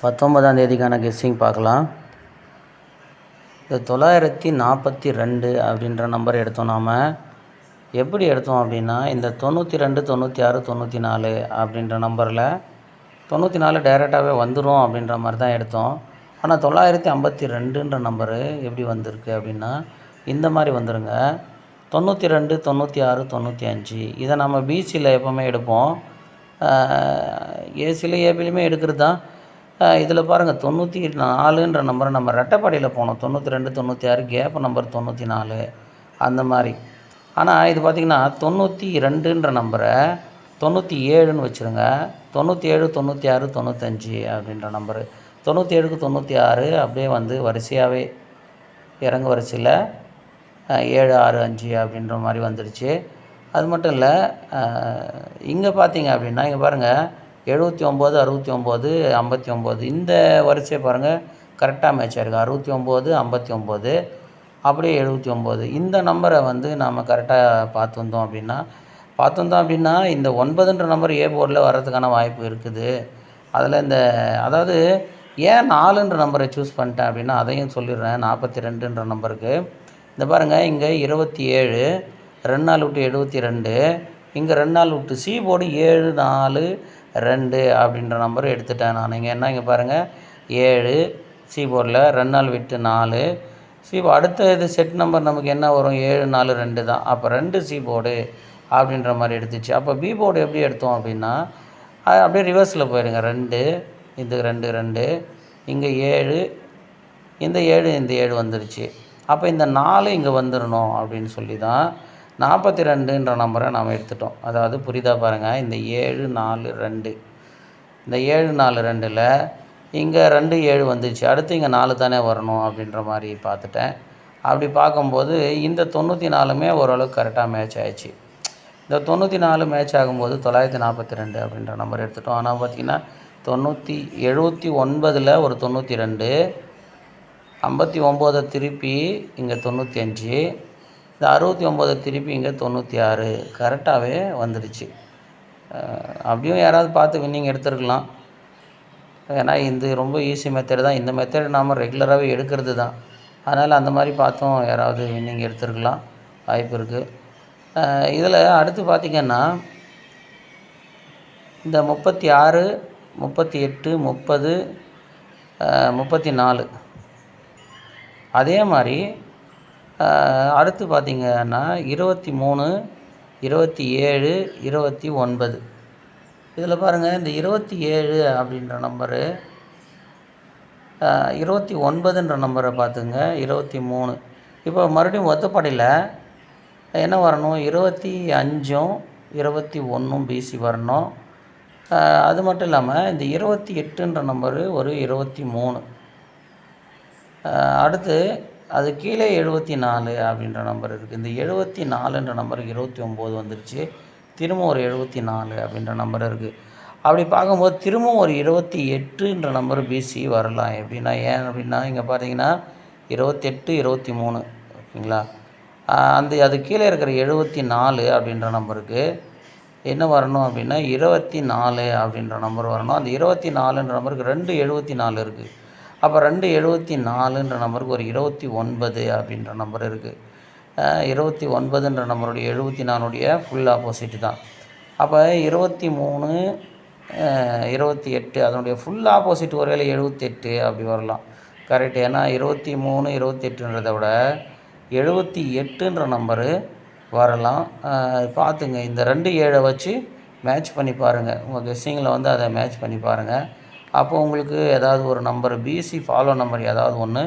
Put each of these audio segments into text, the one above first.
19ஆம் தேதிக்கான guessing பார்க்கலாம். இந்த 942 அப்படின்ற நம்பர் எடுத்தோம். நாம் எப்படி எடுத்தோம் அப்படின்னா, இந்த 92, 96, 94 அப்படின்ற நம்பரில் 94 டைரெக்டாகவே வந்துடும் அப்படின்ற மாதிரி தான் எடுத்தோம். ஆனால் 952ன்ற நம்பரு எப்படி வந்திருக்கு அப்படின்னா, இந்த மாதிரி வந்துருங்க. 92, 96, 95 இதை நம்ம பிசியில் எப்போவுமே எடுப்போம். ஏசியில் ஏபிலையுமே எடுக்கிறது தான். இதில் பாருங்கள் 94ன்ற நம்பரை நம்ம ரெட்டைப்படையில் போனோம். 92, 96 கேப் நம்பர் 94 அந்த மாதிரி. ஆனால் இது பார்த்திங்கன்னா 92ன்ற நம்பரை 97ன்னு வச்சுருங்க. 97, 96, 95 அப்படின்ற நம்பரு 97க்கு 96 அப்படியே வந்து வரிசையாகவே இறங்கு வரிசையில் 7, 6, 5 அப்படின்ற மாதிரி வந்துடுச்சு. அது மட்டும் இல்லை, இங்கே பார்த்தீங்க அப்படின்னா இங்கே பாருங்கள் 79, 69, 59 இந்த வரிசையை பாருங்கள் கரெக்டாக மேட்ச் ஆகிருக்கு. 69, 59 அப்படியே 79 இந்த நம்பரை வந்து நாம் கரெக்டாக பார்த்துருந்தோம் அப்படின்னா இந்த 9ன்ற நம்பர் ஏ போர்டில் வர்றதுக்கான வாய்ப்பு இருக்குது. அதில் அதாவது ஏன் 4ன்ற நம்பரை சூஸ் பண்ணிட்டேன் அப்படின்னா அதையும் சொல்லிடுறேன். 42ன்ற நம்பருக்கு இந்த பாருங்கள் இங்கே 27 2 நாள் விட்டு 72 இங்கே 2 நாள் விட்டு சி போர்டு 7, 4, 2 அப்படின்ற நம்பர் எடுத்துட்டேன் நான். இங்கே பாருங்கள் 7 சி போர்டில் 2 நாள் விட்டு 4 சி அடுத்த இது செட் நம்பர் நமக்கு என்ன வரும் 7, 4, 2 தான். அப்போ 2 சி போர்டு அப்படின்ற மாதிரி எடுத்துச்சு. அப்போ பி போர்டு எப்படி எடுத்தோம் அப்படின்னா அப்படியே ரிவர்ஸில் போயிடுங்க. 2 இது 2, 2 இங்கே 7 இந்த 7 வந்துருச்சு. அப்போ இந்த 4 இங்கே வந்துடணும் அப்படின்னு சொல்லி தான் 42ன்ற நம்பரை நாம் எடுத்துட்டோம். அதாவது புரிதா பாருங்கள். இந்த 7, 4, 2 இந்த 7, 4, 2ல் இங்கே 2, 7 வந்துச்சு. அடுத்து இங்கே 4 தானே வரணும் அப்படின்ற மாதிரி பார்த்துட்டேன். அப்படி பார்க்கும்போது இந்த 94மே ஓரளவுக்கு கரெக்டாக மேட்ச் ஆகிடுச்சு. இந்த 94 மேட்ச் ஆகும்போது 942 அப்படின்ற நம்பர் எடுத்துட்டோம். ஆனால் பார்த்திங்கன்னா 79ல் ஒரு 92 59 திருப்பி இங்கே 95 இந்த 69 திருப்பி இங்கே 96 கரெக்டாகவே வந்துடுச்சு. அப்படியும் யாராவது பார்த்து வின்னிங் எடுத்துருக்கலாம். ஏன்னா இது ரொம்ப ஈஸி மெத்தட் தான். இந்த மெத்தட் நாம் ரெகுலராகவே எடுக்கிறது தான். அதனால் அந்த மாதிரி பார்த்தும் யாராவது வின்னிங் எடுத்துருக்கலாம், வாய்ப்பு இருக்குது. இதில் அடுத்து பார்த்திங்கன்னா இந்த 36, 38, 30, 34 அதே மாதிரி அடுத்து பார்த்திங்கன்னா 23, 27, 29 இதில் பாருங்கள் இந்த 27 அப்படின்ற நம்பரு 29ன்ற நம்பரை பார்த்துங்க 23. இப்போ மறுபடியும் ஒத்தப்படையில் என்ன வரணும் 25ம் 21ம் பிசி வரணும். அது மட்டும் இல்லாமல் இந்த 28ன்ற நம்பரு ஒரு 23 அடுத்து அது கீழே 74 அப்படின்ற நம்பர் இருக்குது. இந்த 74ன்ற நம்பருக்கு 29 வந்துருச்சு. திரும்ப ஒரு 74 அப்படின்ற நம்பர் இருக்குது. அப்படி பார்க்கும்போது திரும்பவும் ஒரு 28ன்ற நம்பர் பிசி வரலாம். எப்படின்னா ஏன் அப்படின்னா இங்கே பார்த்தீங்கன்னா 28, 23 ஓகேங்களா. அது கீழே இருக்கிற 74 அப்படின்ற நம்பருக்கு என்ன வரணும் அப்படின்னா 24 அப்படின்ற நம்பர் வரணும். அந்த 24ன்ற நம்பருக்கு 2 74 இருக்குது. அப்போ 2 74ன்ற நம்பருக்கு ஒரு 29 அப்படின்ற நம்பர் இருக்குது. 29ன்ற நம்பருடைய 74உடைய ஃபுல் ஆப்போசிட் தான். அப்போ 23, 28 அதனுடைய ஃபுல் ஆப்போசிட் ஒருவேளை 78 அப்படி வரலாம். கரெக்ட். ஏன்னா 23, 28ன்றதை விட 78ன்ற நம்பரு வரலாம். பார்த்துங்க. இந்த 2, 7 வச்சு மேட்ச் பண்ணி பாருங்கள். உங்கள் கெஸ்ஸிங்கில் வந்து அதை மேட்ச் பண்ணி பாருங்கள். அப்போ உங்களுக்கு ஏதாவது ஒரு நம்பர் பிசி ஃபாலோ நம்பர் ஏதாவது ஒன்று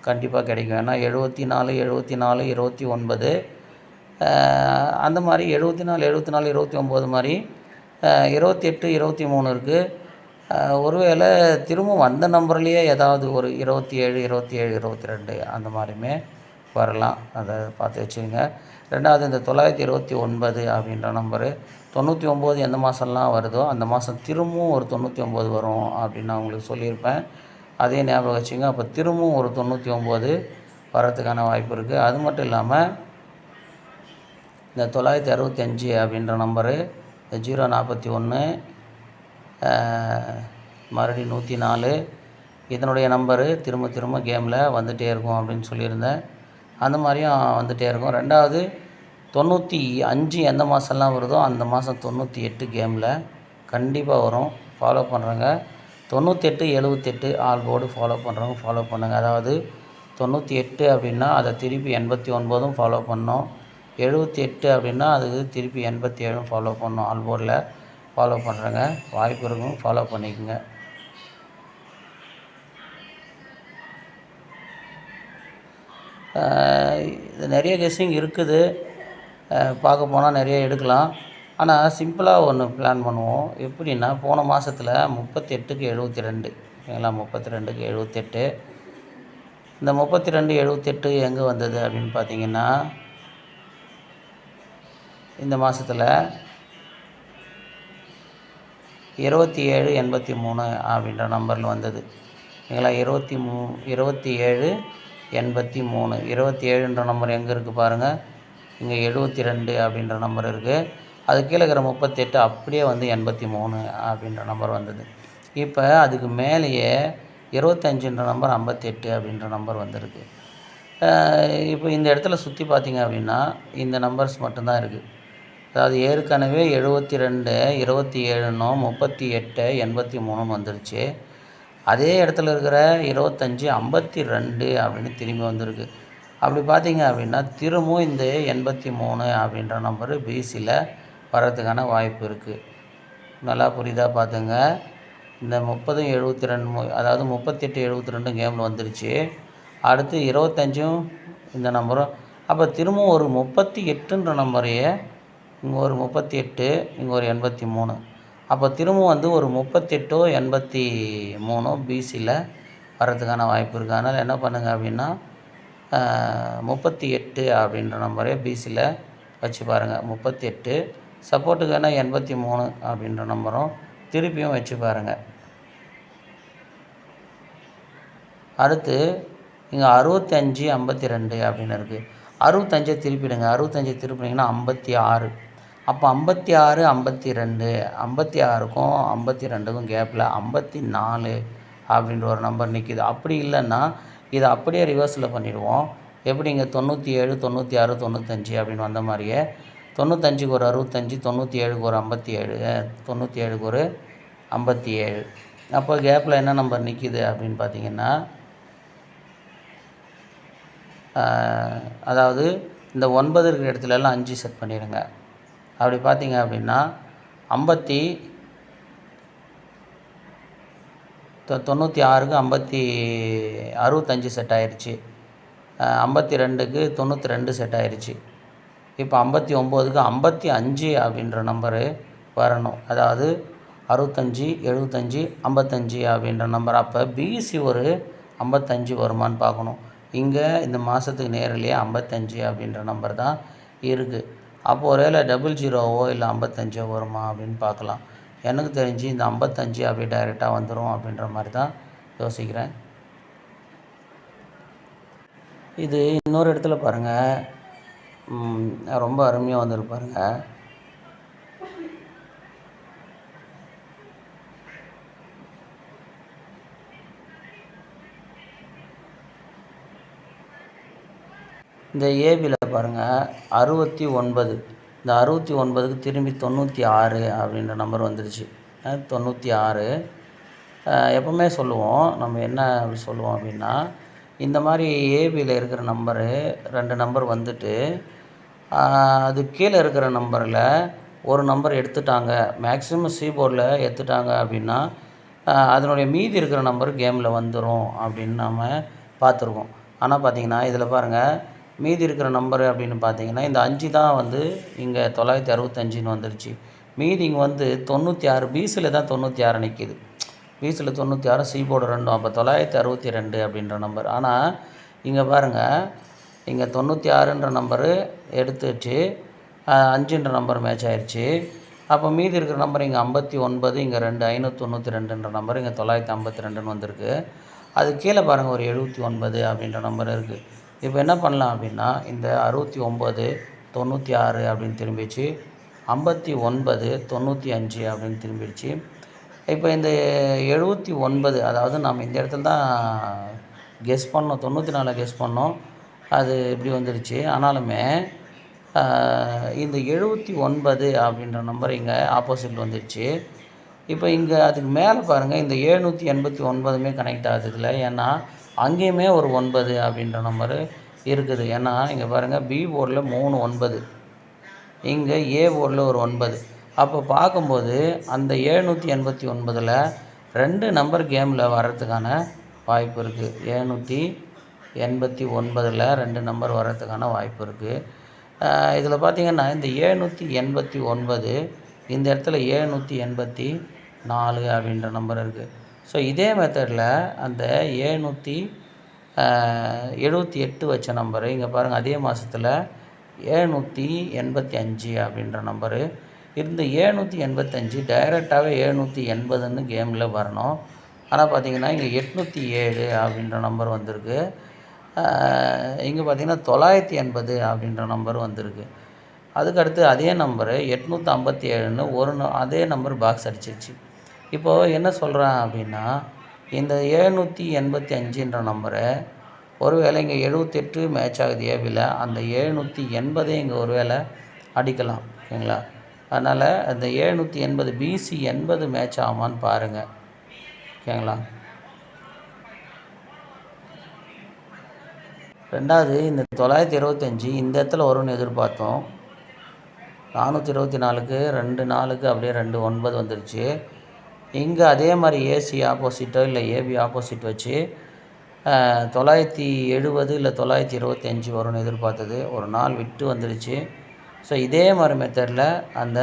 கண்டிப்பாக கிடைக்கும். ஏன்னா 74, 74, 29 அந்த மாதிரி 74, 74, 29 மாதிரி 28, 23 இருக்குது. ஒருவேளை திரும்பவும் அந்த நம்பர்லேயே ஏதாவது ஒரு 27, 27, 22 அந்த மாதிரியுமே வரலாம். அதை பார்த்து வச்சுக்கோங்க. ரெண்டாவது இந்த 929 அப்படின்ற நம்பரு 99 எந்த மாதம்லாம் வருதோ அந்த மாதம் திரும்பவும் ஒரு 99 வரும் அப்படின்னு நான் உங்களுக்கு சொல்லியிருப்பேன். அதே ஞாபகம் வச்சுங்க. அப்போ திரும்பவும் ஒரு 99 வரதுக்கான வாய்ப்பு இருக்குது. அது மட்டும் இல்லாமல் இந்த 965 அப்படின்ற நம்பரு 041 மறுபடியும் 104 இதனுடைய நம்பரு திரும்ப திரும்ப கேமில் வந்துகிட்டே இருக்கும் அப்படின்னு சொல்லியிருந்தேன். அந்த மாதிரியும் வந்துகிட்டே இருக்கும். ரெண்டாவது 95 எந்த மாதம்லாம் வருதோ அந்த மாதம் 98 கேமில் கண்டிப்பாக வரும். ஃபாலோ பண்ணுறேங்க. 98, 78 ஆல் போர்டு ஃபாலோ பண்ணுறவங்க ஃபாலோ பண்ணுங்கள். அதாவது 98 அப்படின்னா அதை திருப்பி 89ம் ஃபாலோ பண்ணணும். 78 அப்படின்னா அதுக்கு திருப்பி 87ம் ஃபாலோ பண்ணணும். ஆல் போர்டில் ஃபாலோ பண்ணுறேங்க. வாய்ப்பு இருக்கும், ஃபாலோ பண்ணிக்கோங்க. இது நிறைய கெஸ்ஸிங் இருக்குது. பார்க்க போனால் நிறைய எடுக்கலாம். ஆனால் சிம்பிளாக ஒன்று பிளான் பண்ணுவோம். எப்படின்னா போன மாதத்தில் 38க்கு 72 ஓகேங்களா, 32க்கு 78. இந்த 32, 78 எங்கே வந்தது அப்படின்னு பார்த்தீங்கன்னா இந்த மாதத்தில் 27, 83 அப்படின்ற நம்பரில் வந்தது ஓகேங்களா. 27, 83. 27ன்ற நம்பர் எங்கே இருக்குது பாருங்கள். இங்கே 72 அப்படின்ற நம்பர் இருக்குது. அது கீழே இருக்கிற 38 அப்படியே வந்து 83 அப்படின்ற நம்பர் வந்தது. இப்போ அதுக்கு மேலேயே 25ன்ற நம்பர் 58 அப்படின்ற நம்பர் வந்திருக்கு. இப்போ இந்த இடத்துல சுற்றி பார்த்தீங்க அப்படின்னா இந்த நம்பர்ஸ் மட்டும்தான் இருக்குது. அதாவது ஏற்கனவே 72, 27ன்னும் 38, 83ன்னு வந்துருச்சு. அதே இடத்துல இருக்கிற 25, 52 அப்படின்னு திரும்பி வந்திருக்கு. அப்படி பார்த்தீங்க அப்படின்னா திரும்பவும் இந்த 83 அப்படின்ற நம்பரு பிசியில் வர்றதுக்கான வாய்ப்பு இருக்குது. நல்லா புரியுதா பார்த்துங்க. இந்த 30, 72 அதாவது 38, 72 கேமில் வந்துருச்சு. அடுத்து 25ம் இந்த நம்பரும். அப்போ திரும்பவும் ஒரு 38ன்ற நம்பரையே இங்கே ஒரு 38, இங்கே ஒரு 83. அப்போ திரும்பவும் வந்து ஒரு 38, 83 பிசியில் வர்றதுக்கான வாய்ப்பு இருக்குது. அதனால் என்ன பண்ணுங்கள் அப்படின்னா 38 அப்படின்ற நம்பரே பிசியில் வச்சு பாருங்கள். 38 சப்போர்ட்டுக்கான 83 அப்படின்ற நம்பரும் திருப்பியும் வச்சு பாருங்கள். அடுத்து இங்கே 65, 52 அப்படின்னு இருக்குது. 65 திருப்பிடுங்க. 65 திருப்பினீங்கன்னா 56. அப்போ 56, 52, 56க்கும் 52க்கும் கேப்பில் 54 அப்படின்ற ஒரு நம்பர் நிற்கிது. அப்படி இல்லைன்னா இதை அப்படியே ரிவர்ஸில் பண்ணிவிடுவோம். எப்படி இங்கே 97, 96, 95 அப்படின்னு வந்த மாதிரியே 95க்கு ஒரு 65, 97க்கு ஒரு 57, 97க்கு ஒரு 57. அப்போ கேப்பில் என்ன நம்பர் நிற்கிது அப்படின்னு பார்த்தீங்கன்னா அதாவது இந்த 9 இருக்கிற இடத்துலலாம் 5 செட் பண்ணிடுங்க. அப்படி பார்த்தீங்க அப்படின்னா 96க்கு 65 செட் ஆயிடுச்சு. 52க்கு 92 செட் ஆயிடுச்சு. இப்போ 59க்கு 55 அப்படின்ற நம்பரு வரணும். அதாவது 65, 75, 55 அப்படின்ற நம்பர். அப்போ பிசி ஒரு 55 வருமானு பார்க்கணும். இங்கே இந்த மாதத்துக்கு நேரிலேயே 55 அப்படின்ற நம்பர் தான் இருக்குது. அப்போது ஒருவேளை 00வோ இல்லை 55 வருமா அப்படின்னு பார்க்கலாம். எனக்கு தெரிஞ்சு இந்த 55 அப்படி டைரெக்டாக வந்துடும் அப்படின்ற மாதிரி தான் யோசிக்கிறேன். இது இன்னொரு இடத்துல பாருங்கள், ரொம்ப அருமையாக வந்துருப்பாருங்க. இந்த ஏபியில் பாருங்கள் 69. இந்த 69க்கு திரும்பி 96 அப்படின்ற நம்பர் வந்துடுச்சு. 96 எப்போவுமே சொல்லுவோம், நம்ம என்ன அப்படி சொல்லுவோம் அப்படின்னா இந்த மாதிரி ஏபியில் இருக்கிற நம்பரு 2 நம்பர் வந்துட்டு அது கீழே இருக்கிற நம்பரில் ஒரு நம்பர் எடுத்துட்டாங்க, மேக்ஸிமம் சி போர்டில் எடுத்துட்டாங்க அப்படின்னா அதனுடைய மீதி இருக்கிற நம்பர் கேமில் வந்துடும் அப்படின்னு நம்ம பார்த்துருக்கோம். ஆனால் பார்த்திங்கன்னா இதில் பாருங்கள் மீதி இருக்கிற நம்பரு அப்படின்னு பார்த்தீங்கன்னா இந்த 5 தான் வந்து இங்கே 965ன்னு வந்துடுச்சு. மீதி இங்கே வந்து 96 பிசியில் தான் 96 நிற்கிது. பிசியில் 96 சி போர்டு 2. அப்போ 962 அப்படின்ற நம்பர். ஆனால் இங்கே பாருங்கள் இங்கே 96ன்ற நம்பரு எடுத்துச்சு, 5ன்ற நம்பர் மேட்ச் ஆயிடுச்சு. அப்போ மீதி இருக்கிற நம்பர் இங்கே 59, இங்கே 2 592ன்ற நம்பர், இங்கே 952ன்னு வந்திருக்கு. அது கீழே பாருங்கள் ஒரு 79 அப்படின்ற நம்பர் இருக்குது. இப்போ என்ன பண்ணலாம் அப்படின்னா இந்த 69, 96 அப்படின்னு திரும்பிச்சு, 59, 95 அப்படின்னு திரும்பிடுச்சு. இப்போ இந்த 79 அதாவது நம்ம இந்த இடத்துல தான் கெஸ் பண்ணோம், 94 கெஸ் பண்ணோம், அது இப்படி வந்துடுச்சு. ஆனாலுமே இந்த 79 அப்படின்ற நம்பர் இங்கே ஆப்போசிட்டில் வந்துடுச்சு. இப்போ இங்கே அதுக்கு மேலே பாருங்கள், இந்த 789மே கனெக்ட் ஆகுது இதில். ஏன்னா அங்கேயுமே ஒரு 9 அப்படின்ற நம்பரு இருக்குது. ஏன்னா இங்கே பாருங்கள், பி போர்டில் 3 9, இங்கே ஏ போர்டில் ஒரு 9. அப்போ பார்க்கும்போது அந்த 789ல் 2 நம்பர் கேமில் வர்றதுக்கான வாய்ப்பு இருக்குது. 789ல் 2 நம்பர் வர்றதுக்கான வாய்ப்பு இருக்குது. இதில் பார்த்திங்கன்னா இந்த 789 இந்த இடத்துல 784 அப்படின்ற நம்பர் இருக்குது. ஸோ இதே மெத்தடில் அந்த 778 வச்ச நம்பரு இங்கே பாருங்கள், அதே மாதத்தில் 785 அப்படின்ற நம்பரு இந்த 785 டைரெக்டாகவே 780ன்னு கேமில் வரணும். ஆனால் பார்த்திங்கன்னா இங்கே 807 அப்படின்ற நம்பர் வந்திருக்கு. இங்கே பார்த்திங்கன்னா 980 அப்படின்ற நம்பர் வந்திருக்கு. அதுக்கடுத்து அதே நம்பரு 857ன்னு அதே நம்பர் பாக்ஸ் அடிச்சிருச்சு. இப்போது என்ன சொல்கிறேன் அப்படின்னா, இந்த 785ன்ற நம்பரை ஒருவேளை இங்கே 78 மேட்ச் ஆகுது ஏபியில், அந்த 780 இங்கே ஒருவேளை அடிக்கலாம். ஓகேங்களா? அதனால் அந்த 780 பிசி 80 மேட்ச் ஆகுமான்னு பாருங்கள். ஓகேங்களா? ரெண்டாவது, இந்த 925 இந்த இடத்துல வரும்னு எதிர்பார்த்தோம். 424க்கு 2 4க்கு அப்படியே 2 9 வந்துடுச்சு. இங்கே அதே மாதிரி ஏசி ஆப்போசிட்டோ இல்லை ஏபி ஆப்போசிட் வச்சு 970 இல்லை 925 வரும்னு எதிர்பார்த்தது. ஒரு நாள் விட்டு வந்துடுச்சு. ஸோ இதே மாதிரி மெத்தடில் அந்த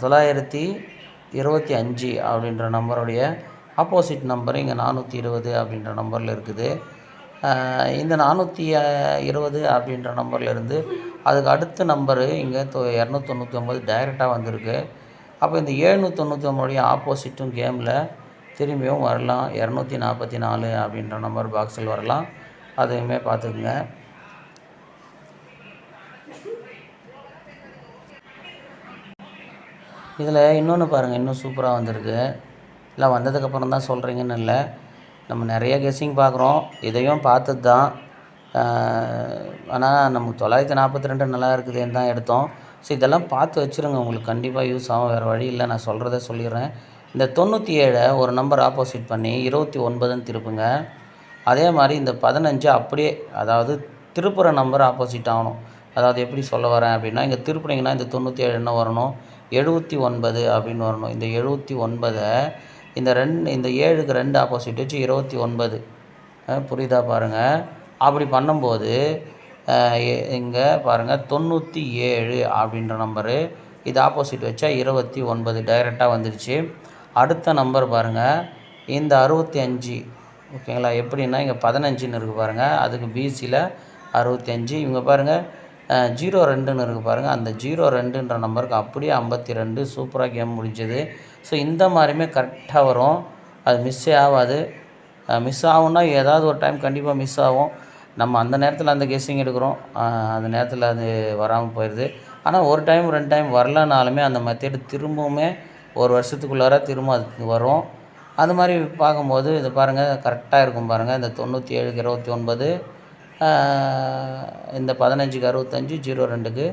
925 அப்படின்ற நம்பருடைய ஆப்போசிட் நம்பர் இங்கே 420 அப்படின்ற நம்பரில் இருக்குது. இந்த 420 அப்படின்ற நம்பர்லேருந்து அதுக்கு அடுத்த நம்பரு இங்கே 299 டைரெக்டாக வந்திருக்கு. அப்போ இந்த 799 ஆப்போசிட்டும் கேமில் திரும்பியும் வரலாம். 244 அப்படின்ற நம்பர் பாக்ஸில் வரலாம். அதையுமே பார்த்துக்குங்க. இதில் இன்னொன்று பாருங்கள், இன்னும் சூப்பராக வந்திருக்கு. இல்லை வந்ததுக்கப்புறம் தான் சொல்கிறீங்கன்னு இல்லை, நம்ம நிறைய கெஸ்ஸிங் பார்க்குறோம், இதையும் பார்த்தது தான். ஆனால் நமக்கு 942 நல்லா இருக்குதுன்னு தான் எடுத்தோம். ஸோ இதெல்லாம் பார்த்து வச்சுருங்க, உங்களுக்கு கண்டிப்பாக யூஸ் ஆகும். வேறு வழி இல்லை, நான் சொல்கிறத சொல்லிடுறேன். இந்த 97 ஒரு நம்பர் ஆப்போசிட் பண்ணி 29ன்னு திருப்புங்க. அதே மாதிரி இந்த 15 அப்படியே, அதாவது திருப்புற நம்பர் ஆப்போசிட் ஆகணும். அதாவது எப்படி சொல்ல வரேன் அப்படின்னா, இங்கே திருப்புனீங்கன்னா இந்த 97 என்ன வரணும், 79 அப்படின்னு வரணும். இந்த 79 இந்த 7க்கு 2 ஆப்போசிட் வச்சு 29. புரியுதா பாருங்கள்? அப்படி பண்ணும்போது இங்கே பாருங்கள் 97 அப்படின்ற நம்பரு இது ஆப்போசிட் வச்சா 29 டைரெக்டாக வந்துடுச்சு. அடுத்த நம்பர் பாருங்கள், இந்த 65. ஓகேங்களா? எப்படின்னா இங்கே 15ன்னு இருக்குது பாருங்கள், அதுக்கு பிசியில் 65. இவங்க பாருங்கள் 02ன்னு இருக்குது பாருங்கள், அந்த 02ன்ற நம்பருக்கு அப்படியே 52. சூப்பராக கேம் முடிஞ்சது. ஸோ இந்த மாதிரியுமே கரெக்டாக வரும், அது மிஸ்ஸே ஆகாது. மிஸ் ஆகும்னா ஏதாவது ஒரு டைம் கண்டிப்பாக மிஸ் ஆகும். நம்ம அந்த நேரத்தில் அந்த கெஸ்ஸிங் எடுக்கிறோம், அந்த நேரத்தில் அது வராமல் போயிடுது. ஆனால் ஒரு டைம் 2 டைம் வரலனாலுமே அந்த மெத்தேடு திரும்பவுமே ஒரு வருஷத்துக்குள்ளார திரும்ப அது வரும். அது மாதிரி பார்க்கும்போது இது பாருங்கள் கரெக்டாக இருக்கும் பாருங்கள். இந்த 97க்கு 29, இந்த 15க்கு 65, 02க்கு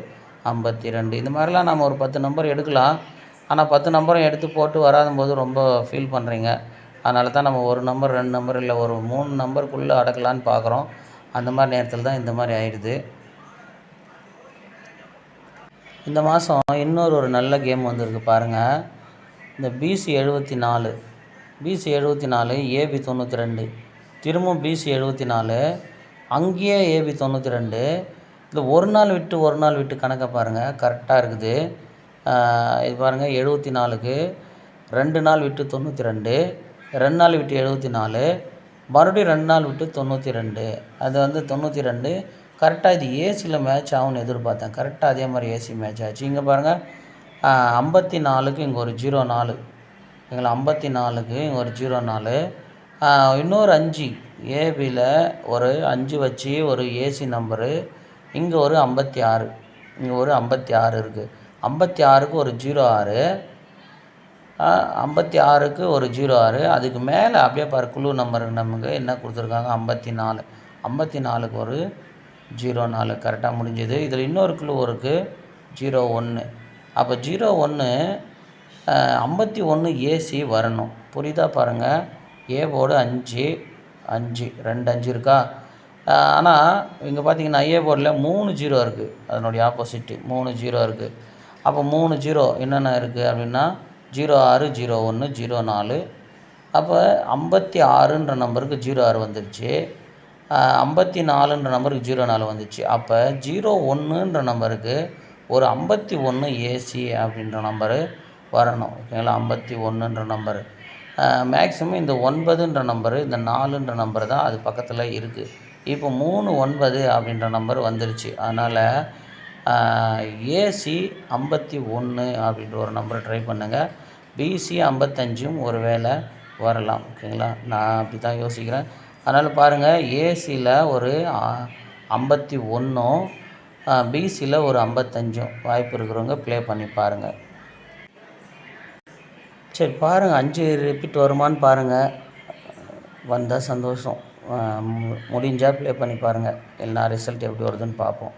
52. இந்த மாதிரிலாம் நம்ம ஒரு 10 நம்பர் எடுக்கலாம். ஆனால் 10 நம்பரும் எடுத்து போட்டு வராதும்போது ரொம்ப ஃபீல் பண்ணுறீங்க. அதனால தான் நம்ம ஒரு நம்பர் 2 நம்பர் இல்லை ஒரு 3 நம்பருக்குள்ளே அடக்கலான்னு பார்க்குறோம். அந்த மாதிரி நேரத்தில் தான் இந்த மாதிரி ஆயிடுது. இந்த மாதம் இன்னொரு நல்ல கேம் வந்திருக்கு பாருங்கள். இந்த பிசி 74, ஏபி 92, திரும்பவும் பிசி 74, அங்கேயே ஏபி 92. இந்த ஒரு நாள் விட்டு கணக்கை பாருங்கள், கரெக்டாக இருக்குது. இது பாருங்கள் 74க்கு 2 நாள் விட்டு 92, 2 நாள் விட்டு 74, மறுபடியும் 2 நாள் விட்டு 92. அது 92 கரெக்டாக இது ஏசியில் மேட்ச் ஆகும்னு எதிர்பார்த்தேன். கரெக்டாக அதே மாதிரி ஏசி மேட்ச் ஆச்சு. இங்கே பாருங்கள் 54க்கு இங்கே ஒரு 04, எங்களை 54க்கு இங்கே ஒரு 04, இன்னொரு 5 ஏபியில் ஒரு 5 வச்சு ஒரு ஏசி நம்பரு, இங்கே ஒரு 56, இங்கே ஒரு 56 இருக்குது. 56க்கு ஒரு 06, 56க்கு ஒரு 06 அதுக்கு மேலே அப்படியே பாரு குழு நம்பர் நமக்கு என்ன கொடுத்துருக்காங்க 54. 54க்கு ஒரு 04 கரெக்டாக முடிஞ்சது. இதில் இன்னொரு குழு இருக்குது 01. அப்போ 01 51 ஏசி வரணும். புரியுதா பாருங்கள். ஏ போர்டு 5 5 2 5 இருக்கா. ஆனால் இங்கே பார்த்தீங்கன்னா ஏ போர்டில் 3 0 இருக்குது. அதனுடைய ஆப்போசிட்டு 3 0 இருக்குது. அப்போ 3 0 என்னென்ன இருக்குது அப்படின்னா 06 01 04. அப்போ 56ன்ற நம்பருக்கு 06 வந்துடுச்சு. 54ன்ற நம்பருக்கு 04 வந்துச்சு. அப்போ 01ன்ற நம்பருக்கு ஒரு 51 ஏசி அப்படின்ற நம்பரு வரணும். ஓகேங்களா. 51ன்ற நம்பரு மேக்ஸிமம் இந்த 9ன்ற நம்பரு இந்த 4ன்ற நம்பர் தான் அது பக்கத்தில் இருக்குது. இப்போ 3 9 அப்படின்ற நம்பர் வந்துருச்சு. அதனால் ஏசி 51 அப்படின்ற ஒரு நம்பரை ட்ரை பண்ணுங்கள். பிசி 55 ஒரு வேளை வரலாம். ஓகேங்களா. நான் அப்படி தான் யோசிக்கிறேன். அதனால் பாருங்கள், ஏசியில் ஒரு 51ம் பிசியில் ஒரு 55ம் வாய்ப்பு இருக்கிறவங்க ப்ளே பண்ணி பாருங்கள். சரி பாருங்கள், 5 ரிப்பீட் வருமானு பாருங்கள். வந்தால் சந்தோஷம். முடிஞ்சால் ப்ளே பண்ணி பாருங்கள். எல்லா ரிசல்ட் எப்படி வருதுன்னு பார்ப்போம்.